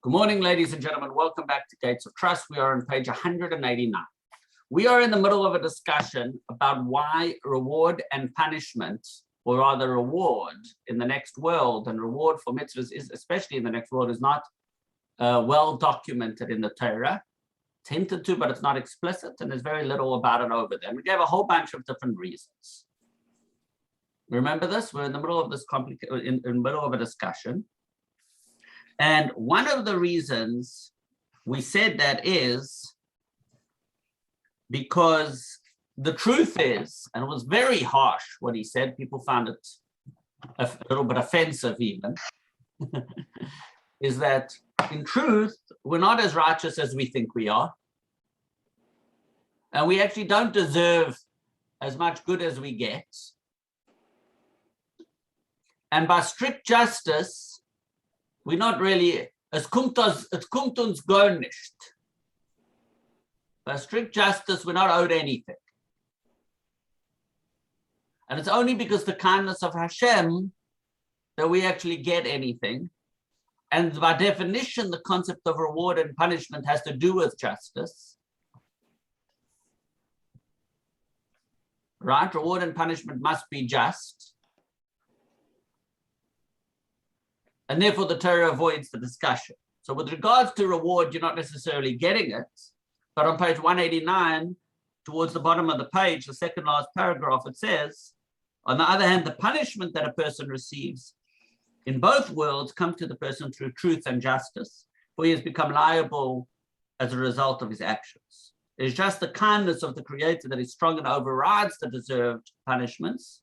Good morning, ladies and gentlemen. Welcome back to Gates of Trust. We are on page 189. We are in the middle of a discussion about why reward and punishment, or rather reward in the next world and reward for mitzvahs, is, especially in the next world, is not well documented in the Torah. It's hinted to, but it's not explicit, and there's very little about it over there. We gave a whole bunch of different reasons. Remember this? We're in the middle of this in the middle of a discussion. And one of the reasons we said that is because the truth is, and it was very harsh what he said, people found it a little bit offensive even, is that in truth, we're not as righteous as we think we are. And we actually don't deserve as much good as we get. And by strict justice, we're not really, es kommt uns gar nicht. By strict justice, we're not owed anything. And it's only because the kindness of Hashem that we actually get anything. And by definition, the concept of reward and punishment has to do with justice. Right? Reward and punishment must be just. And therefore, the Torah avoids the discussion. So with regards to reward, you're not necessarily getting it. But on page 189, towards the bottom of the page, the second last paragraph, it says, on the other hand, the punishment that a person receives in both worlds comes to the person through truth and justice, for he has become liable as a result of his actions. It is just the kindness of the Creator that is strong and overrides the deserved punishments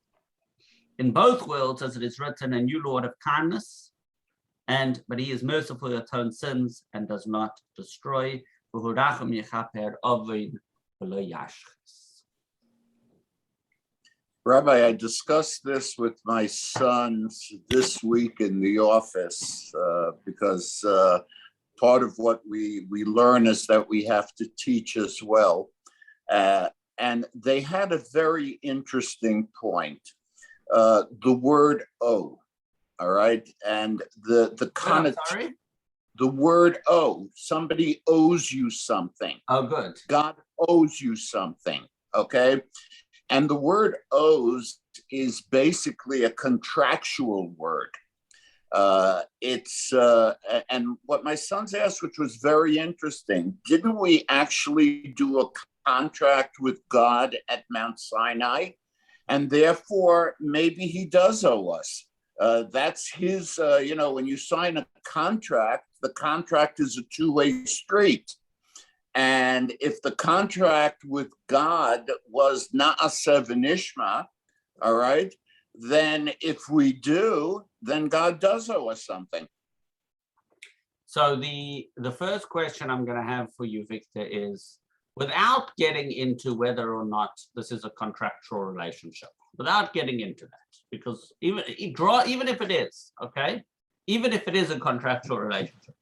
in both worlds, as it is written, and you, Lord of kindness, but he is merciful to atone sins and does not destroy. Rabbi, I discussed this with my sons this week in the office because part of what we learn is that we have to teach as well. And they had a very interesting point. The word "owe." All right. And the word "owe," somebody owes you something. Oh, good. God owes you something. Okay. And the word "owes" is basically a contractual word. And what my sons asked, which was very interesting, didn't we actually do a contract with God at Mount Sinai? And therefore, maybe he does owe us. That's his, when you sign a contract, the contract is a two-way street. And if the contract with God was na'aseh v'nishma, all right, then if we do, then God does owe us something. So the first question I'm going to have for you, Victor, is without getting into whether or not this is a contractual relationship, without getting into that, because even if it is, okay, even if it is a contractual relationship,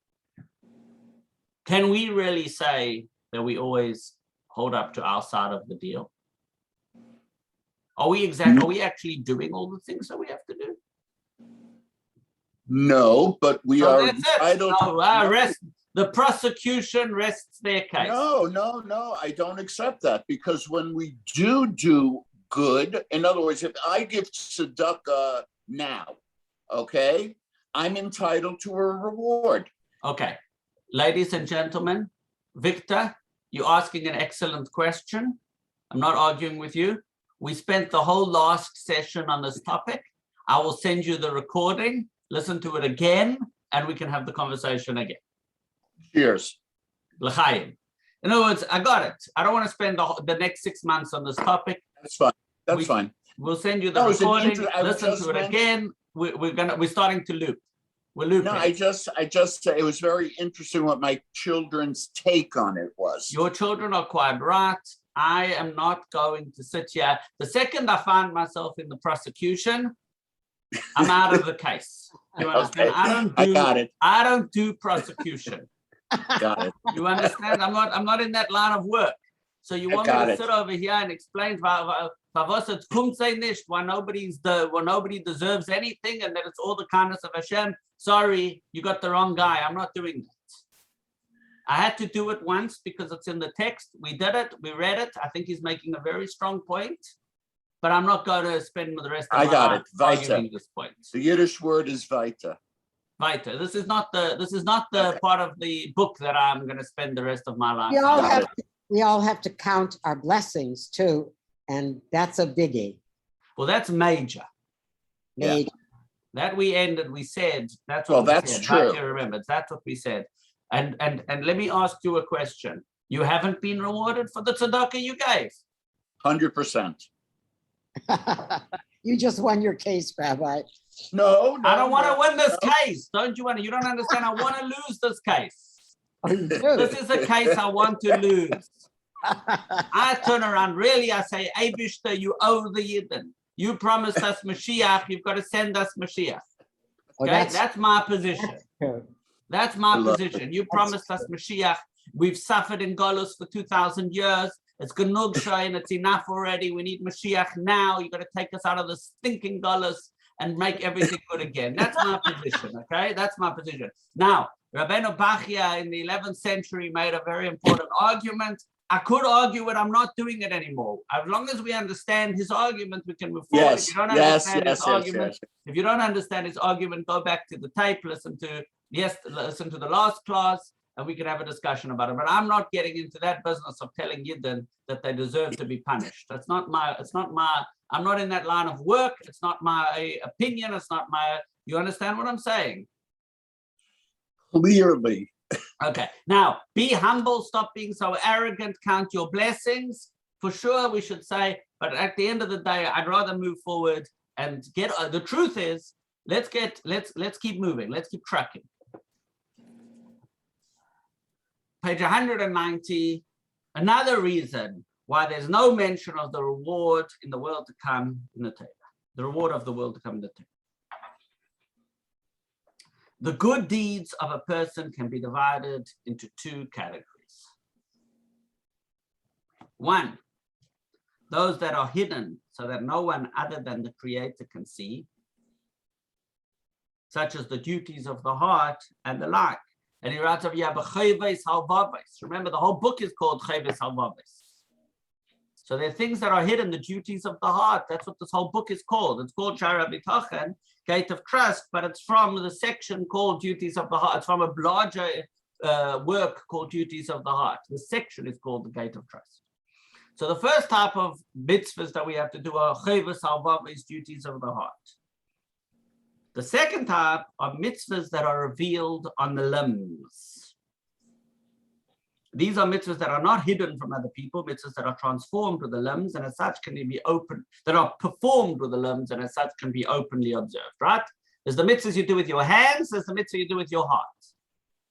can we really say that we always hold up to our side of the deal? Are we actually doing all the things that we have to do? No, but we are entitled. The prosecution rests their case. No, I don't accept that, because when we do good, in other words, if I give tzedakah now, okay, I'm entitled to a reward. Okay, ladies and gentlemen, Victor, you're asking an excellent question. I'm not arguing with you. We spent the whole last session on this topic. I will send you the recording, listen to it again, and we can have the conversation again. Cheers. L'chaim. In other words, I got it. I don't want to spend the next 6 months on this topic. That's fine. That's fine. We'll send you the recording, listen to it again. We're starting to loop. We're looping. No, I just it was very interesting what my children's take on it was. Your children are quite right. I am not going to sit here. The second I find myself in the prosecution, I'm out of the case. You understand? Okay. I don't do prosecution. Got it. You understand? I'm not in that line of work. So you want me to sit over here and explain why nobody deserves anything and that it's all the kindness of Hashem? Sorry, you got the wrong guy. I'm not doing that. I had to do it once because it's in the text. We did it. We read it. I think he's making a very strong point, but I'm not going to spend the rest of I my got life it. Weiter. arguing this point. The Yiddish word is weiter. Weiter. This is not the Okay. part of the book that I'm going to spend the rest of my life. We all have to count our blessings too, and that's a biggie. Well, that's major. Yeah. Major. That we ended. We said that's what Well, we that's said. true. Vatia remembers. That's what we said. And let me ask you a question. You haven't been rewarded for the tzedakah you gave. 100%. You just won your case, Rabbi. No, I don't want to no, win this no. case. Don't you want to? You don't understand. I want to lose this case. Oh, you do. This is a case I want to lose. I turn around, really, I say, Eibishter, you owe the Yidden. You promised us Mashiach, you've got to send us Mashiach. Oh, Okay, that's my position. true. That's my I love position. You promised us Mashiach. We've suffered in Golus for 2,000 years. It's Genug Shayin, it's enough already. We need Mashiach now. You've got to take us out of the stinking Golus and make everything good again. That's my position, okay? That's my position. Now, Rabbeinu Bachya in the 11th century made a very important argument. I could argue it, I'm not doing it anymore. As long as we understand his argument, we can move forward. Yes, If you don't yes, understand yes, his yes, argument, yes. if you don't understand his argument, go back to the tape, listen to the last class, and we can have a discussion about it. But I'm not getting into that business of telling Yidden that they deserve to be punished. It's not my, I'm not in that line of work. It's not my opinion. It's not my, you understand what I'm saying? Clearly. Okay, now be humble, stop being so arrogant, count your blessings. For sure, we should say, but at the end of the day, I'd rather move forward and get, the truth is, let's keep moving, let's keep tracking. Page 190, another reason why there's no mention of the reward in the world to come in the Torah, the reward of the world to come in the Torah. The good deeds of a person can be divided into two categories. One, those that are hidden so that no one other than the Creator can see, such as the duties of the heart and the like. And he writes of Yabacheves Halvaves. Remember, the whole book is called Cheves Halvaves. So there are things that are hidden, the duties of the heart. That's what this whole book is called. It's called Shara B'Tochen, Gate of Trust, but it's from the section called Duties of the Heart. It's from a larger work called Duties of the Heart. The section is called the Gate of Trust. So the first type of mitzvahs that we have to do are Cheves Halvaves, duties of the heart. The second type are mitzvahs that are revealed on the limbs. These are mitzvahs that are not hidden from other people, mitzvahs that are transformed with the limbs, and as such can be open, that are performed with the limbs, and as such can be openly observed, right? There's the mitzvahs you do with your hands, there's the mitzvah you do with your heart.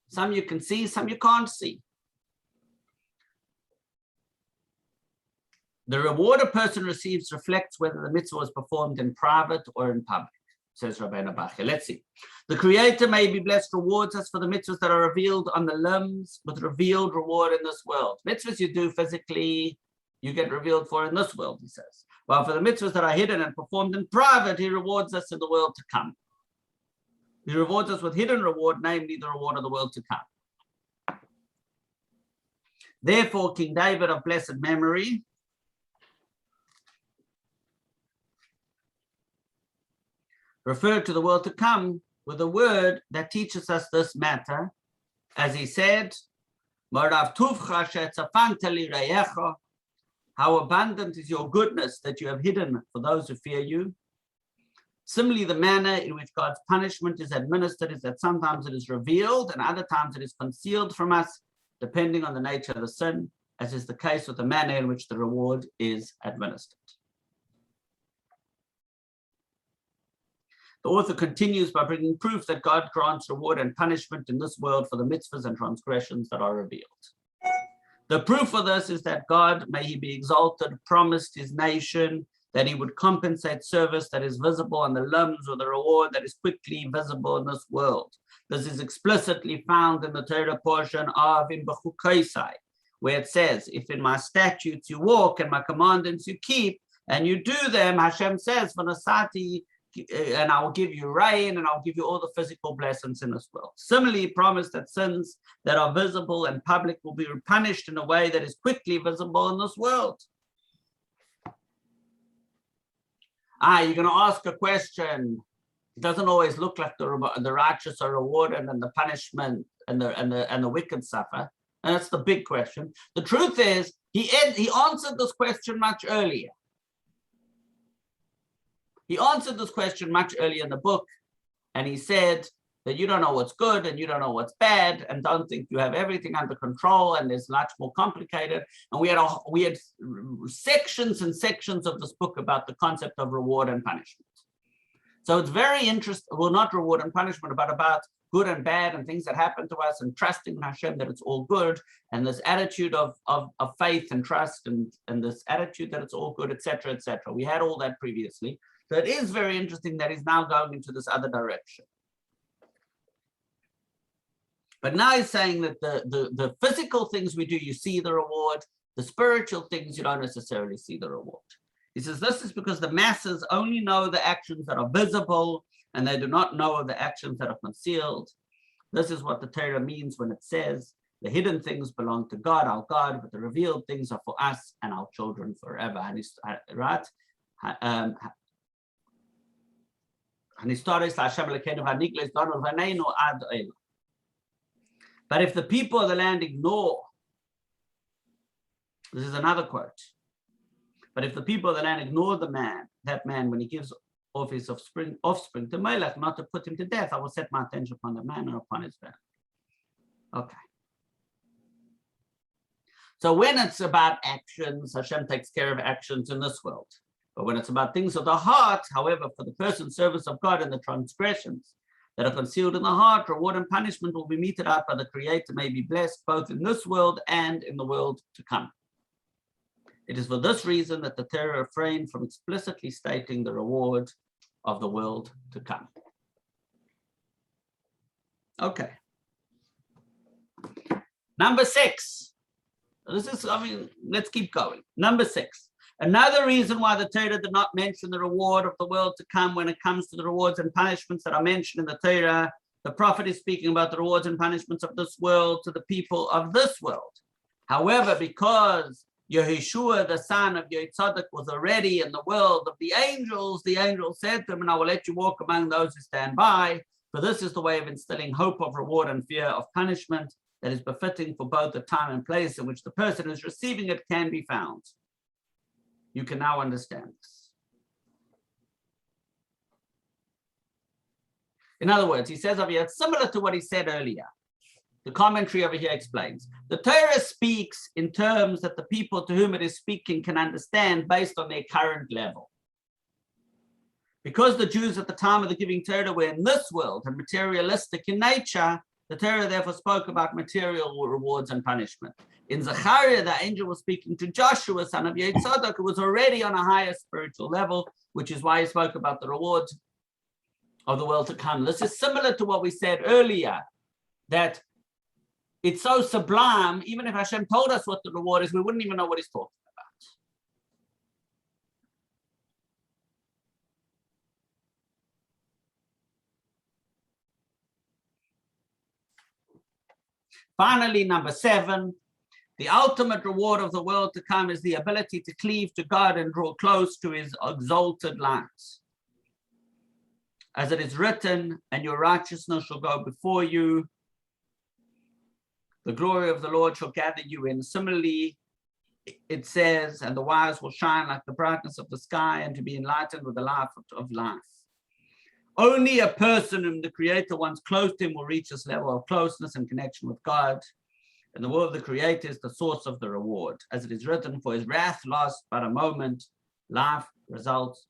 Some you can see, some you can't see. The reward a person receives reflects whether the mitzvah was performed in private or in public, says Rabbeinu Bachya. Let's see. The Creator may be blessed, rewards us for the mitzvahs that are revealed on the limbs with revealed reward in this world. Mitzvahs you do physically, you get revealed for in this world, he says. While for the mitzvahs that are hidden and performed in private, he rewards us in the world to come. He rewards us with hidden reward, namely the reward of the world to come. Therefore, King David of blessed memory referred to the world to come with a word that teaches us this matter, as he said, how abundant is your goodness that you have hidden for those who fear you. Similarly, the manner in which God's punishment is administered is that sometimes it is revealed and other times it is concealed from us, depending on the nature of the sin, as is the case with the manner in which the reward is administered. The author continues by bringing proof that God grants reward and punishment in this world for the mitzvahs and transgressions that are revealed. The proof for this is that God, may he be exalted, promised his nation that he would compensate service that is visible on the limbs with a reward that is quickly visible in this world. This is explicitly found in the Torah portion of in Bechukaisai, where it says, if in my statutes you walk and my commandments you keep, and you do them, Hashem says, V'nasati and I will give you rain, and I'll give you all the physical blessings in this world. Similarly, promise that sins that are visible and public will be punished in a way that is quickly visible in this world. You're going to ask a question. It doesn't always look like the righteous are rewarded and the punishment and the wicked suffer. And that's the big question. The truth is, he answered this question much earlier. He answered this question much earlier in the book, and he said that you don't know what's good and you don't know what's bad, and don't think you have everything under control, and there's much more complicated. And we had sections and sections of this book about the concept of reward and punishment. So it's very interesting, well, not reward and punishment, but about good and bad and things that happen to us, and trusting in Hashem that it's all good, and this attitude of faith and trust, and this attitude that it's all good, etc., etc. We had all that previously. So it is very interesting that he's now going into this other direction. But now he's saying that the physical things we do, you see the reward. The spiritual things, you don't necessarily see the reward. He says this is because the masses only know the actions that are visible, and they do not know of the actions that are concealed. This is what the Torah means when it says, the hidden things belong to God, our God, but the revealed things are for us and our children forever. And he's, right? But if the people of the land ignore, this is another quote, but if the people of the land ignore that man when he gives off his offspring to Melech, not to put him to death, I will set my attention upon the man and upon his family. Okay. So when it's about actions, Hashem takes care of actions in this world. But when it's about things of the heart, however, for the person's service of God and the transgressions that are concealed in the heart, reward and punishment will be meted out by the Creator, may be blessed both in this world and in the world to come. It is for this reason that the Torah refrained from explicitly stating the reward of the world to come. Okay. Number 6. This is, let's keep going. Number 6. Another reason why the Torah did not mention the reward of the world to come when it comes to the rewards and punishments that are mentioned in the Torah, the prophet is speaking about the rewards and punishments of this world to the people of this world. However, because Yehoshua, the son of Yehotzadok, was already in the world of the angel said to him, and I will let you walk among those who stand by, for this is the way of instilling hope of reward and fear of punishment that is befitting for both the time and place in which the person who is receiving it can be found. You can now understand this. In other words, he says over here, it's similar to what he said earlier. The commentary over here explains. The Torah speaks in terms that the people to whom it is speaking can understand based on their current level. Because the Jews at the time of the giving Torah were in this world and materialistic in nature, the Torah therefore spoke about material rewards and punishment. In Zechariah, the angel was speaking to Joshua, son of Yehotzadok, who was already on a higher spiritual level, which is why he spoke about the rewards of the world to come. This is similar to what we said earlier, that it's so sublime, even if Hashem told us what the reward is, we wouldn't even know what he's talking about. Finally, number 7, the ultimate reward of the world to come is the ability to cleave to God and draw close to his exalted light. As it is written, and your righteousness shall go before you, the glory of the Lord shall gather you in. Similarly, it says, and the wise will shine like the brightness of the sky and to be enlightened with the light of life. Only a person whom the Creator wants close to him will reach this level of closeness and connection with God. And the word of the Creator is the source of the reward. As it is written, for his wrath lasts but a moment, life results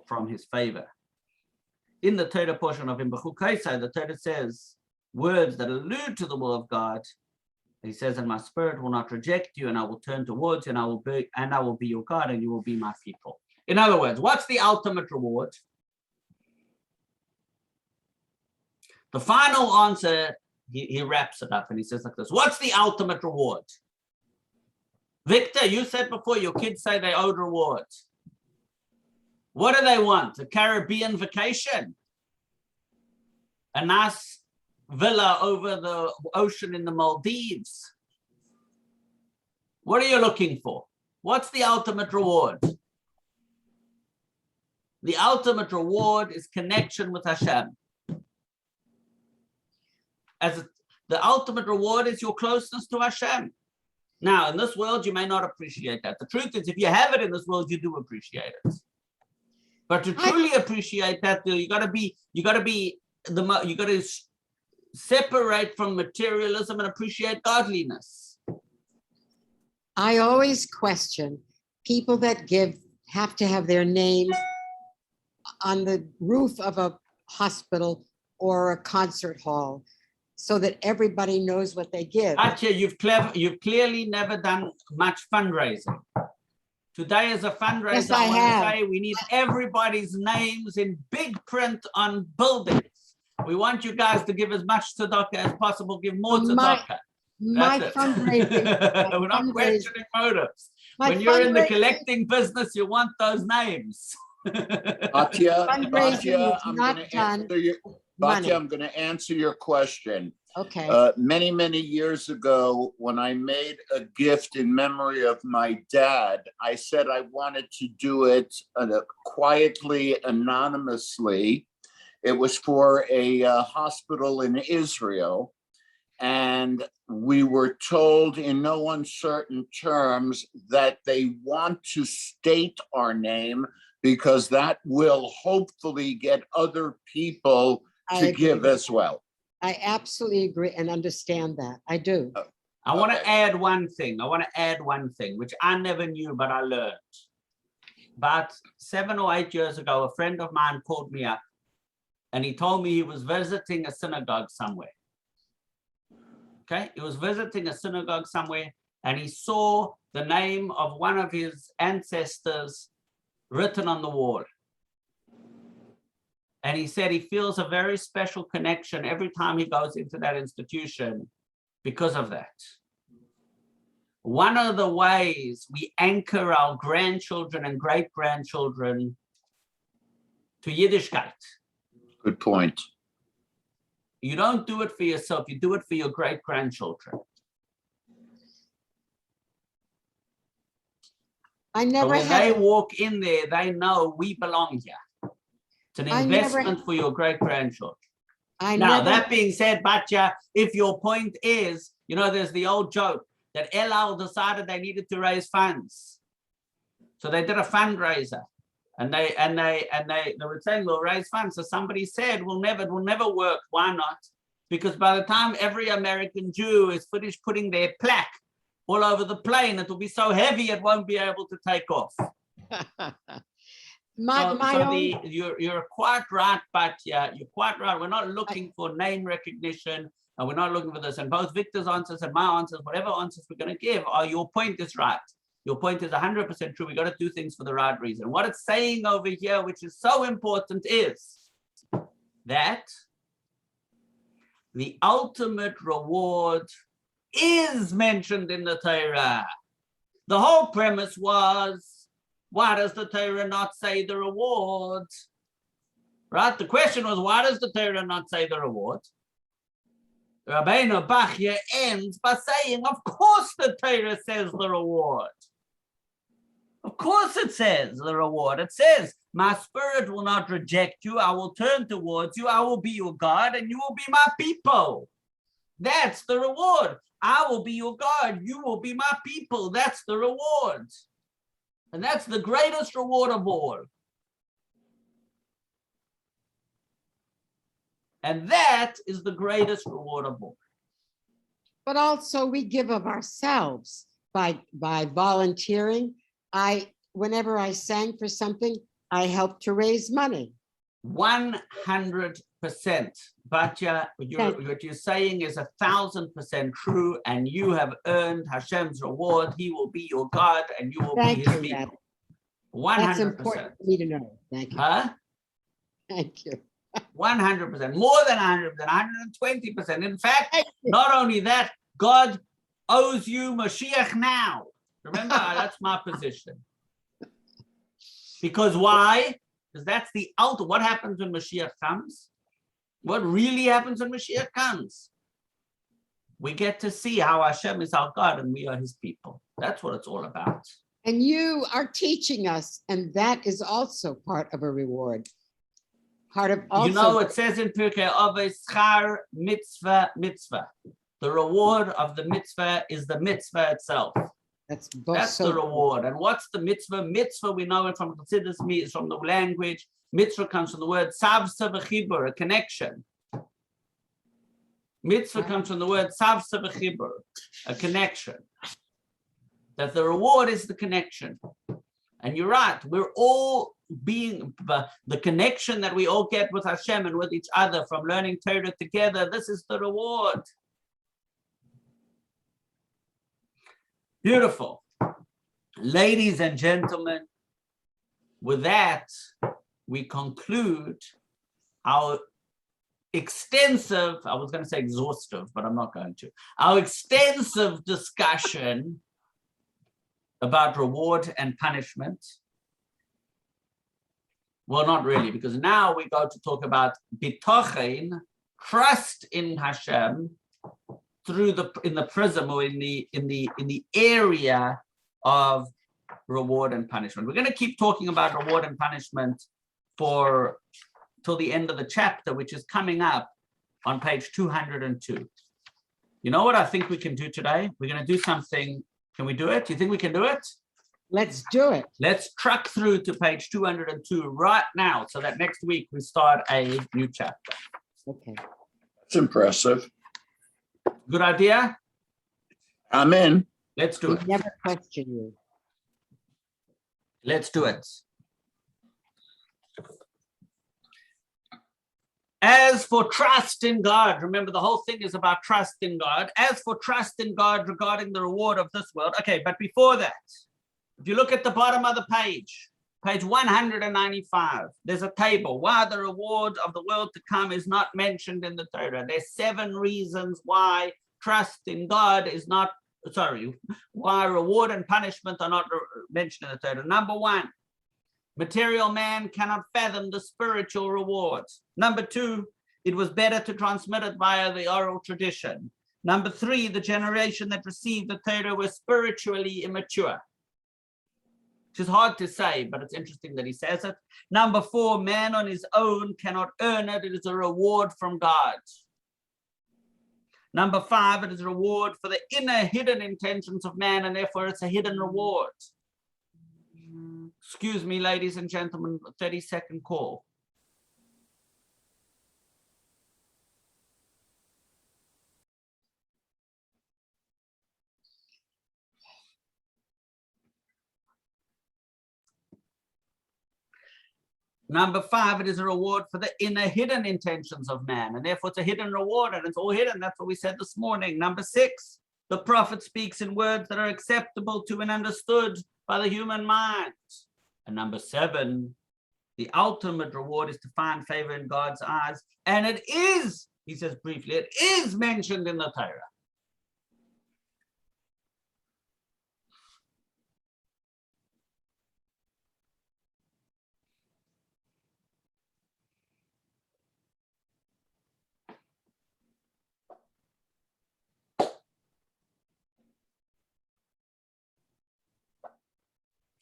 from his favor. In the Torah portion of Bechuk Kaisai, the Torah says words that allude to the will of God. He says, and my spirit will not reject you, and I will turn towards you, and I will be your God, and you will be my people. In other words, what's the ultimate reward? The final answer, he wraps it up and he says like this: what's the ultimate reward? Victor, you said before your kids say they owed rewards. What do they want? A Caribbean vacation? A nice villa over the ocean in the Maldives? What are you looking for? What's the ultimate reward? The ultimate reward is connection with Hashem. The ultimate reward is your closeness to Hashem. Now, in this world, you may not appreciate that. The truth is, if you have it in this world, you do appreciate it. But to truly appreciate that, you got to separate from materialism and appreciate godliness. I always question people that have to have their name on the roof of a hospital or a concert hall so that everybody knows what they give. Atya, you've clearly never done much fundraising. Today is a fundraiser. Yes, I want have. to say we need everybody's names in big print on buildings. We want you guys to give as much tzedakah as possible. Give more tzedakah. My fundraising. We're not questioning motives. When you're in the collecting business, you want those names. Batya, Fundraising is not done money. I'm going to answer your question. Okay. Many years ago, when I made a gift in memory of my dad, I said I wanted to do it quietly, anonymously. It was for a hospital in Israel. And we were told in no uncertain terms that they want to state our name because that will hopefully get other people to give as well. I absolutely agree and understand that. I do. I want to add one thing. Which I never knew, but I learned. About 7 or 8 years ago, a friend of mine called me up and he told me he was visiting a synagogue somewhere. Okay, he was visiting a synagogue somewhere and he saw the name of one of his ancestors written on the wall. And he said he feels a very special connection every time he goes into that institution because of that. One of the ways we anchor our grandchildren and great-grandchildren to Yiddishkeit. Good point. You don't do it for yourself, you do it for your great-grandchildren. I So never when they had. walk in there, they know we belong here. It's an investment for your great-grandchildren. Now, that being said, Batya, if your point is, there's the old joke that El Al decided they needed to raise funds. So they did a fundraiser and they were saying, we'll raise funds. So somebody said, it will never work. Why not? Because by the time every American Jew is finished putting their plaque all over the plane, it will be so heavy, it won't be able to take off. You're quite right, but yeah, you're quite right. We're not looking for name recognition, and we're not looking for this. And both Victor's answers and my answers, whatever answers we're going to give, your point is right. Your point is 100% true. We got to do things for the right reason. What it's saying over here, which is so important, is that the ultimate reward is mentioned in the Torah. The whole premise was, why does the Torah not say the reward? Right? The question was, why does the Torah not say the reward? Rabbeinu Bachya ends by saying, of course the Torah says the reward. Of course it says the reward. It says, my spirit will not reject you. I will turn towards you. I will be your God and you will be my people. That's the reward. I will be your God. You will be my people. That's the reward. And that's the greatest reward of all. And that is the greatest reward of all. But also we give of ourselves by volunteering. Whenever I sang for something, I helped to raise money. 100%. But what you're saying is 1,000% true, and you have earned Hashem's reward. He will be your God, and you will be his people. 100%. That's important for me to know. Thank you. Huh? Thank you. 100%, more than 100%, 120%. In fact, not only that, God owes you Mashiach now. Remember, that's my position. Because why? Because that's the ultimate. What happens when Mashiach comes? What really happens when Mashiach comes? We get to see how Hashem is our God and we are his people. That's what it's all about. And you are teaching us, and that is also part of a reward. Part of also. You know, it says in Pirkei Avos, schar mitzvah mitzvah. The reward of the mitzvah is the mitzvah itself. That's the reward. And what's the mitzvah? Mitzvah, we know it from Chassidus, is from the language. Mitzvah comes from the word savsa v'chibur, a connection. Mitzvah comes from the word savsa v'chibur, a connection. That the reward is the connection. And you're right, we're all being, the connection that we all get with Hashem and with each other from learning Torah together, this is the reward. Beautiful. Ladies and gentlemen, with that, we conclude our extensive, I was going to say exhaustive, but I'm not going to, our extensive discussion about reward and punishment. Well, not really, because now we go to talk about bitochen, trust in Hashem, through in the prism or in the area of reward and punishment. We're going to keep talking about reward and punishment till the end of the chapter, which is coming up on page 202. You know what I think we can do today? We're going to do something. Can we do it? Do you think we can do it? Let's do it. Let's truck through to page 202 right now, so that next week we start a new chapter. Okay. It's impressive. Good idea? I'm in. Let's do We it. never question you. Let's do it. As for trust in God, remember the whole thing is about trust in God. As for trust in God regarding the reward of this world. Okay, but before that, if you look at the bottom of the page 195, there's a table why the reward of the world to come is not mentioned in the Torah. There's 7 reasons why trust in God is not, why reward and punishment are not mentioned in the Torah. Number 1, material man cannot fathom the spiritual rewards. Number 2, it was better to transmit it via the oral tradition. Number 3, the generation that received the Torah was spiritually immature. Which is hard to say, but it's interesting that he says it. Number 4, man on his own cannot earn it. It is a reward from God. Number 5, it is a reward for the inner hidden intentions of man, and therefore it's a hidden reward. Excuse me, ladies and gentlemen, a 30-second call. Number 5, it is a reward for the inner hidden intentions of man, and therefore it's a hidden reward, and it's all hidden. That's what we said this morning. Number 6, the prophet speaks in words that are acceptable to and understood by the human mind. And number 7, the ultimate reward is to find favor in God's eyes, and it is, he says briefly, it is mentioned in the Torah.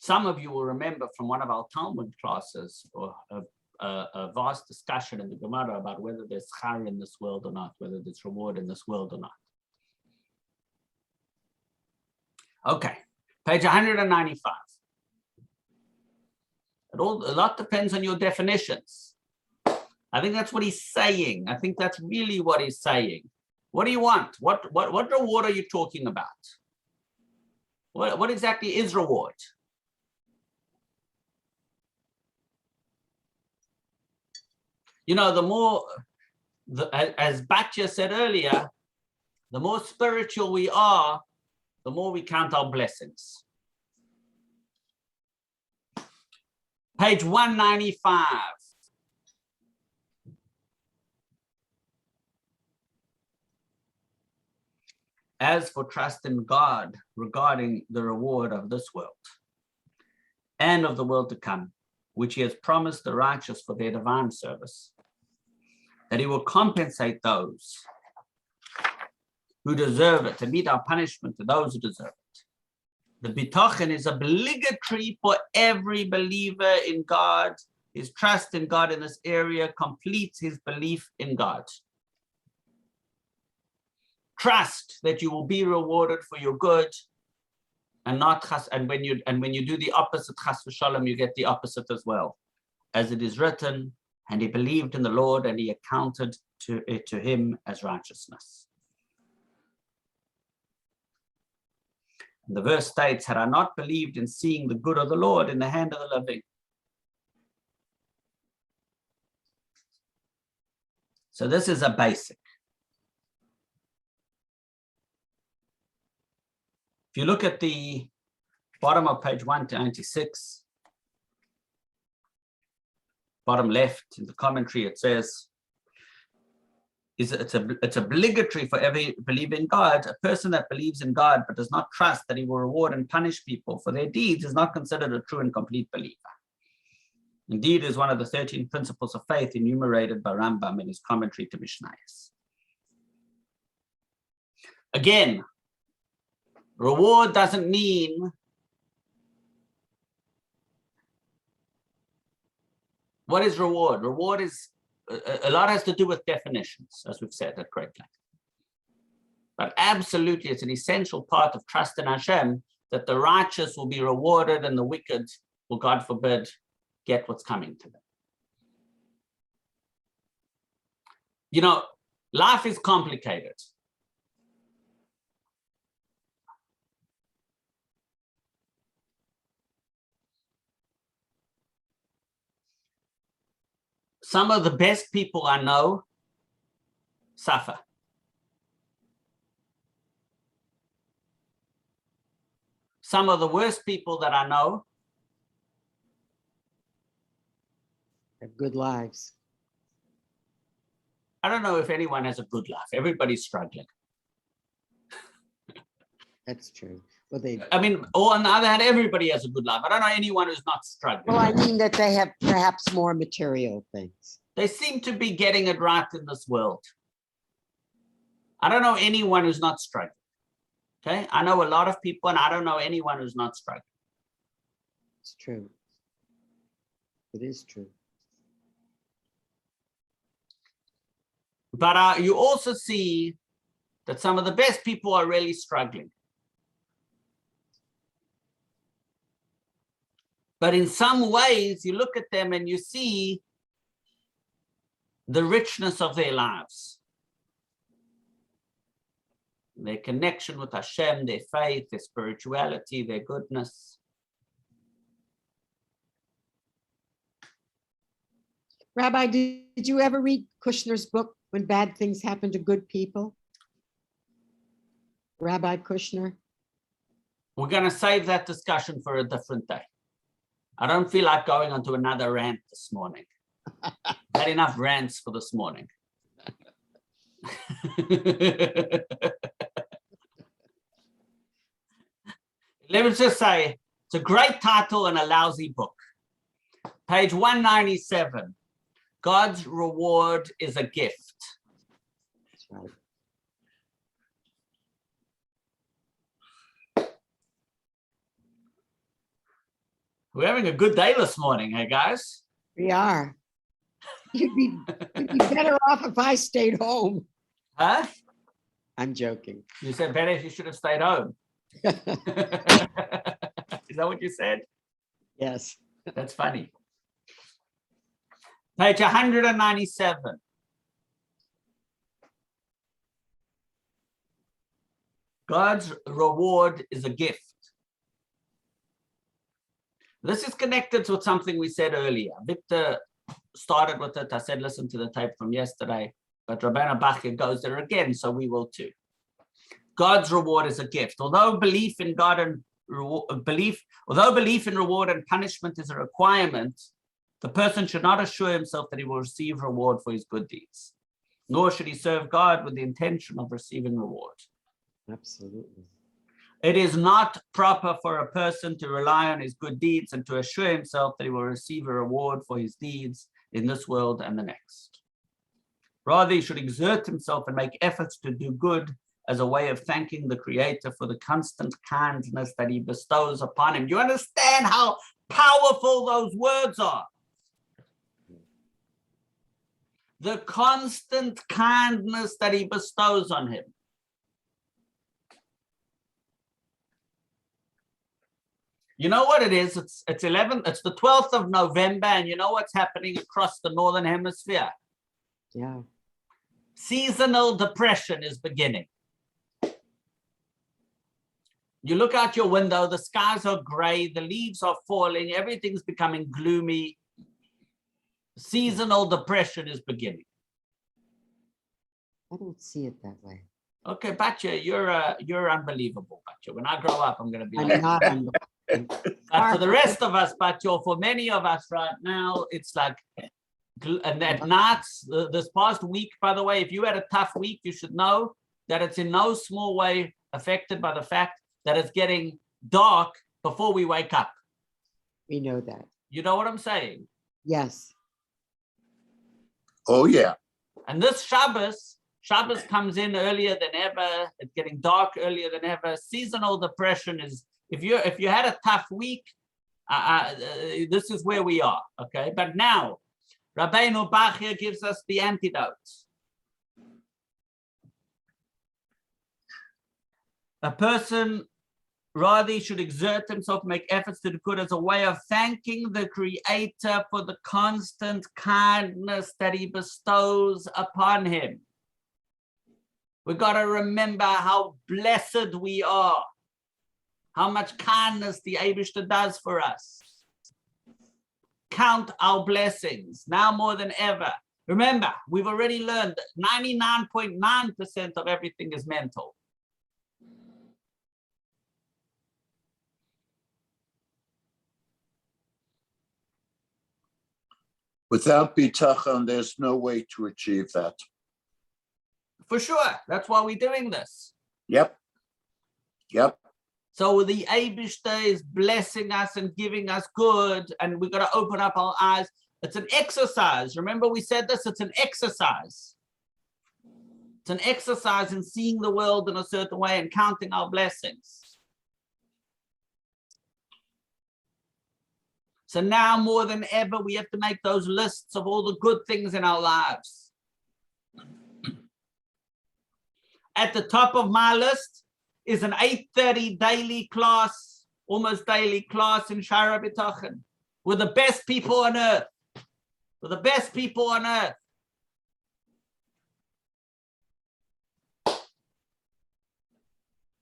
Some of you will remember from one of our Talmud classes, or a vast discussion in the Gemara about whether there's schar in this world or not, whether there's reward in this world or not. Okay, page 195. A lot depends on your definitions. I think that's what he's saying. I think that's really what he's saying. What do you want? What reward are you talking about? What exactly is reward? You know, as Batya said earlier, the more spiritual we are, the more we count our blessings. Page 195. As for trust in God regarding the reward of this world and of the world to come, which he has promised the righteous for their divine service, that he will compensate those who deserve it and meet our punishment to those who deserve it. The bitachon is obligatory for every believer in God. His trust in God in this area completes his belief in God. Trust that you will be rewarded for your good, and not chas. And when you do the opposite, chas v'shalom, you get the opposite as well, as it is written. And he believed in the Lord, and he accounted it to him as righteousness. And the verse states, had I not believed in seeing the good of the Lord in the hand of the living. So this is a basic. If you look at the bottom of page 196, bottom left in the commentary, it says, it's obligatory for every believer in God. A person that believes in God but does not trust that he will reward and punish people for their deeds is not considered a true and complete believer. Indeed, is one of the 13 principles of faith enumerated by Rambam in his commentary to Mishnayos. Again, reward doesn't mean what is reward? Reward is a lot has to do with definitions, as we've said at great length. But absolutely, it's an essential part of trust in Hashem that the righteous will be rewarded and the wicked will, God forbid, get what's coming to them. You know, life is complicated. Some of the best people I know suffer. Some of the worst people that I know Have good lives. I don't know if anyone has a good life. Everybody's struggling. That's true. Well, they, I mean, or on the other hand, everybody has a good life. I don't know anyone who's not struggling. well, I mean that they have perhaps more material things. They seem to be getting it right in this world. I don't know anyone who's not struggling. Okay, I know a lot of people, and I don't know anyone who's not struggling. It's true. It is true. But you also see that some of the best people are really struggling. But in some ways, you look at them and you see the richness of their lives. Their connection with Hashem, their faith, their spirituality, their goodness. Rabbi, did you ever read Kushner's book, When Bad Things Happen to Good People? Rabbi Kushner? We're going to save that discussion for a different day. I don't feel like going onto another rant this morning. Had enough rants for this morning. Let me just say, it's a great title and a lousy book. Page 197. God's reward is a gift. That's right. We're having a good day this morning, hey guys? We are. You'd be better off if I stayed home. Huh? I'm joking. You said better if you should have stayed home. Is that what you said? Yes. That's funny. Page 197. God's reward is a gift. This is connected with something we said earlier. Victor started with it. I said, listen to the tape from yesterday, but Rabbeinu Bachya goes there again, so we will too. God's reward is a gift. Although belief in God and belief in reward and punishment is a requirement, the person should not assure himself that he will receive reward for his good deeds, nor should he serve God with the intention of receiving reward. Absolutely. It is not proper for a person to rely on his good deeds and to assure himself that he will receive a reward for his deeds in this world and the next. Rather, he should exert himself and make efforts to do good as a way of thanking the Creator for the constant kindness that he bestows upon him. You understand how powerful those words are? The constant kindness that he bestows on him. You know what it is? It's the 12th of November, and you know what's happening across the Northern Hemisphere? Yeah. Seasonal depression is beginning. You look out your window, the skies are gray, the leaves are falling, everything's becoming gloomy. Seasonal depression is beginning. I don't see it that way. Okay, Batya, you're unbelievable, Batya. When I grow up, I'm going to be I'm like not. But for the rest of us, Batya, for many of us right now, it's like, and at nights, this past week, by the way, if you had a tough week, you should know that it's in no small way affected by the fact that it's getting dark before we wake up. We know that. You know what I'm saying? Yes. Oh, yeah. And this Shabbos comes in earlier than ever. It's getting dark earlier than ever. Seasonal depression is, if you had a tough week, this is where we are, okay? But now, Rabbeinu Bachya gives us the antidotes. A person rather should exert himself, make efforts to do good as a way of thanking the Creator for the constant kindness that he bestows upon him. We got to remember how blessed we are, how much kindness the Eibishter does for us. Count our blessings now more than ever. Remember, we've already learned that 99.9% of everything is mental. Without bitachon, there's no way to achieve that. For sure. That's why we're doing this. Yep. So the Eibishter is blessing us and giving us good, and we've got to open up our eyes. It's an exercise. Remember we said this, it's an exercise. It's an exercise in seeing the world in a certain way and counting our blessings. So now more than ever, we have to make those lists of all the good things in our lives. At the top of my list is an 8:30 daily class, almost daily class in Shara B'Tachon, with the best people on earth. With the best people on earth.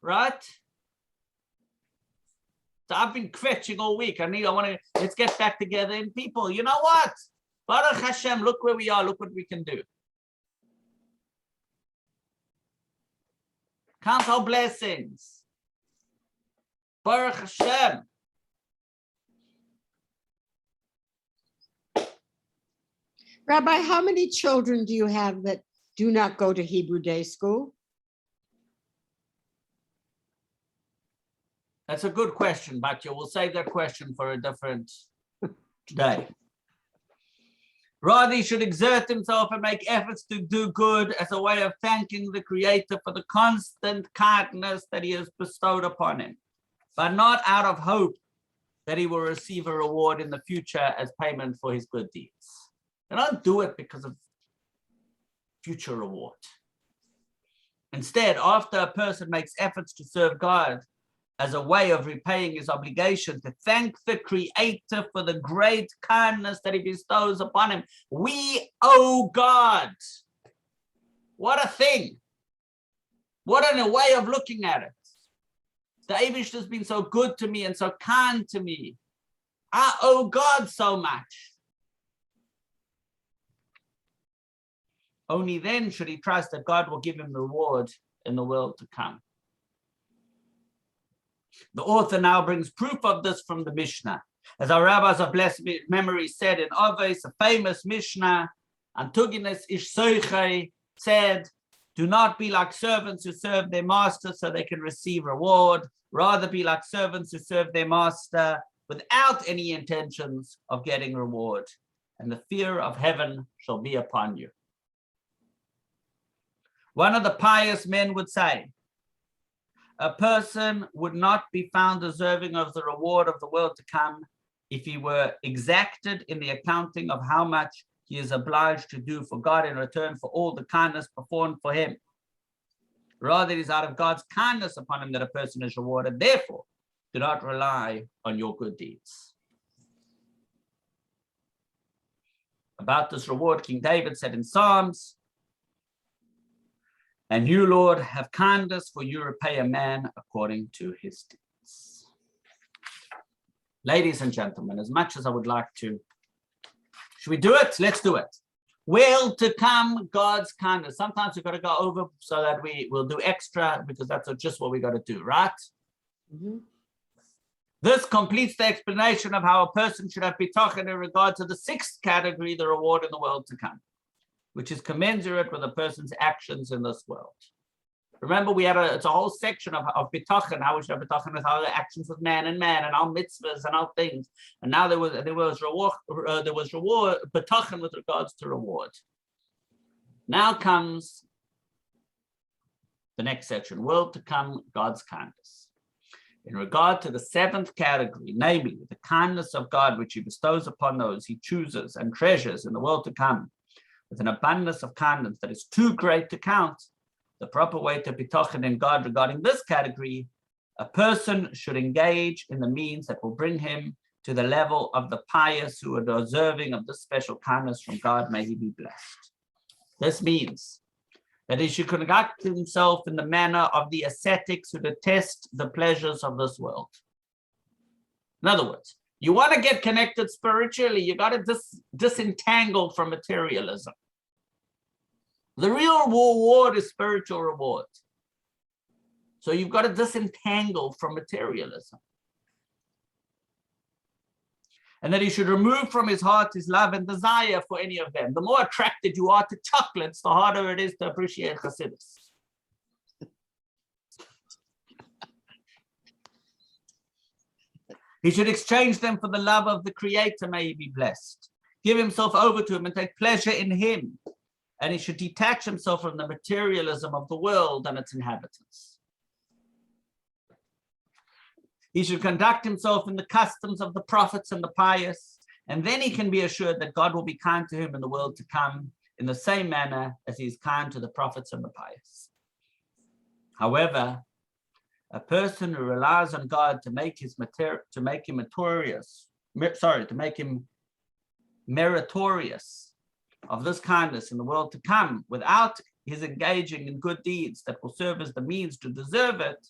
Right? So I've been kvetching all week. Let's get back together in people. You know what? Baruch Hashem, look where we are. Look what we can do. Count our blessings. Baruch Hashem. Rabbi, how many children do you have that do not go to Hebrew day school? That's a good question, Batya. We'll save that question for a different day. Rather, he should exert himself and make efforts to do good as a way of thanking the Creator for the constant kindness that he has bestowed upon him, but not out of hope that he will receive a reward in the future as payment for his good deeds. They don't do it because of future reward. Instead, after a person makes efforts to serve God as a way of repaying his obligation, to thank the Creator for the great kindness that he bestows upon him, we owe God. What a thing. What a way of looking at it. The Eibishter has been so good to me and so kind to me. I owe God so much. Only then should he trust that God will give him the reward in the world to come. The author now brings proof of this from the Mishnah. As our rabbis of blessed memory said in Oves, a famous Mishnah, Antigonus Ish Soichei said, Do not be like servants who serve their master so they can receive reward. Rather be like servants who serve their master without any intentions of getting reward. And the fear of heaven shall be upon you. One of the pious men would say, a person would not be found deserving of the reward of the world to come if he were exacted in the accounting of how much he is obliged to do for God in return for all the kindness performed for him. Rather, it is out of God's kindness upon him that a person is rewarded. Therefore, do not rely on your good deeds. About this reward, King David said in Psalms, and you, Lord, have kindness, for you repay a man according to his deeds. Ladies and gentlemen, as much as I would like to, should we do it? Let's do it. Will to come God's kindness. Sometimes we've got to go over so that we will do extra because that's just what we got to do, right? Mm-hmm. This completes the explanation of how a person should have bitachon in regard to the sixth category, the reward in the world to come, which is commensurate with a person's actions in this world. Remember, it's a whole section of bitachon, how we should have bitachon with our actions with man and our mitzvahs and our things. And now there was reward, bitachon with regards to reward. Now comes the next section, world to come, God's kindness. In regard to the seventh category, namely the kindness of God, which he bestows upon those he chooses and treasures in the world to come, with an abundance of kindness that is too great to count, the proper way to bitachon in God regarding this category, a person should engage in the means that will bring him to the level of the pious who are deserving of this special kindness from God. May he be blessed. This means that he should conduct himself in the manner of the ascetics who detest the pleasures of this world. In other words, you want to get connected spiritually, you got to disentangle from materialism. The real reward is spiritual reward. So you've got to disentangle from materialism. And that he should remove from his heart his love and desire for any of them. The more attracted you are to chocolates, the harder it is to appreciate Hasidus. He should exchange them for the love of the Creator, may he be blessed. Give himself over to him and take pleasure in him. And he should detach himself from the materialism of the world and its inhabitants. He should conduct himself in the customs of the prophets and the pious, and then he can be assured that God will be kind to him in the world to come in the same manner as he is kind to the prophets and the pious. However, a person who relies on God to make him meritorious of this kindness in the world to come, without his engaging in good deeds that will serve as the means to deserve it.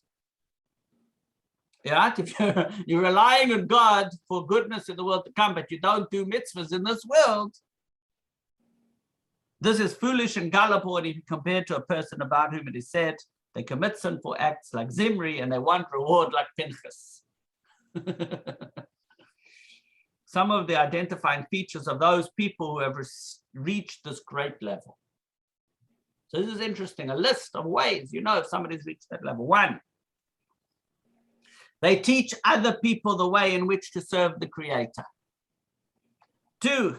Right? If you're relying on God for goodness in the world to come, but you don't do mitzvahs in this world, this is foolish and gullible, and if you compare to a person about whom it is said, they commit sinful acts like Zimri and they want reward like Pinchas. Some of the identifying features of those people who have reached this great level. So this is interesting, a list of ways you know if somebody's reached that level. 1, they teach other people the way in which to serve the Creator. 2,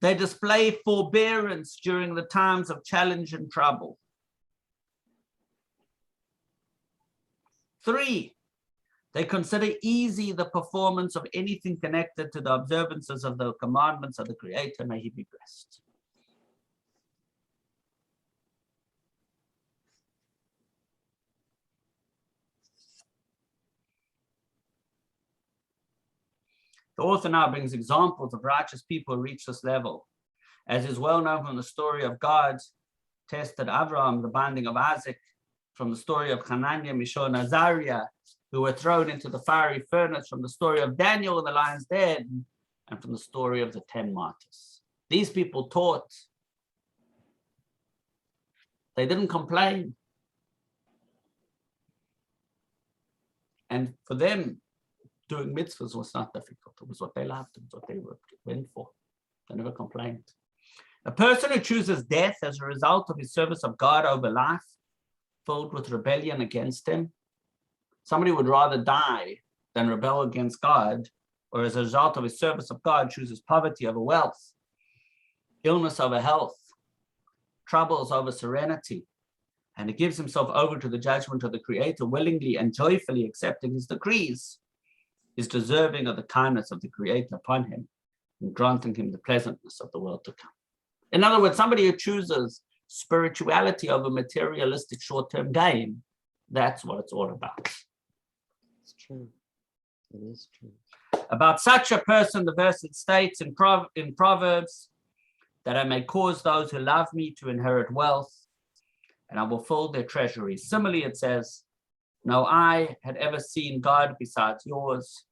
they display forbearance during the times of challenge and trouble. 3, they consider easy the performance of anything connected to the observances of the commandments of the Creator. May he be blessed. The author now brings examples of righteous people who reach this level. As is well known from the story of God tested Abraham, the binding of Isaac, from the story of Hananiah, Mishael, and Azariah, who were thrown into the fiery furnace, from the story of Daniel in the lion's den, and from the story of the 10 martyrs. These people taught. They didn't complain. And for them, doing mitzvahs was not difficult. It was what they loved. It was what they went for. They never complained. A person who chooses death as a result of his service of God over life, filled with rebellion against him. Somebody would rather die than rebel against God, or as a result of his service of God, chooses poverty over wealth, illness over health, troubles over serenity, and he gives himself over to the judgment of the Creator, willingly and joyfully accepting his decrees, is deserving of the kindness of the Creator upon him and granting him the pleasantness of the world to come. In other words, somebody who chooses spirituality over materialistic short-term gain, that's what it's all about. It's true. It is true. About such a person, the verse it states in Proverbs, that I may cause those who love me to inherit wealth, and I will fill their treasuries. Similarly, it says, no eye had ever seen God besides yours,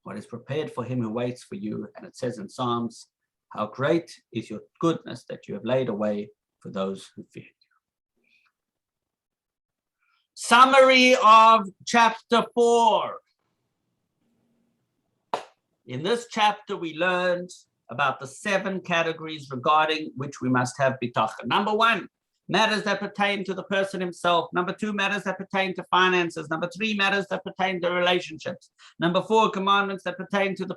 what is prepared for him who waits for you. And it says in Psalms, how great is your goodness that you have laid away for those who fear you. Summary of chapter 4. In this chapter, we learned about the 7 categories regarding which we must have bitachon. Number 1, matters that pertain to the person himself. Number 2, matters that pertain to finances. Number 3, matters that pertain to relationships. Number 4, commandments that pertain to the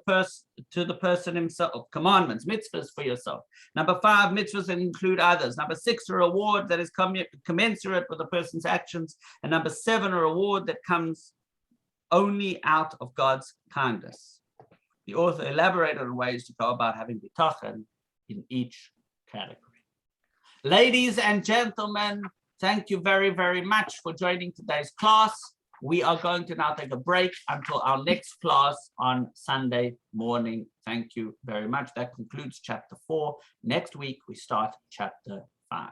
person himself. Commandments, mitzvahs for yourself. Number 5, mitzvahs that include others. Number 6, a reward that is commensurate with a person's actions. And number 7, a reward that comes only out of God's kindness. The author elaborated on ways to go about having bitachon in each category. Ladies and gentlemen, thank you very, very much for joining today's class. We are going to now take a break until our next class on Sunday morning. Thank you very much. That concludes chapter 4. Next week, we start chapter 5.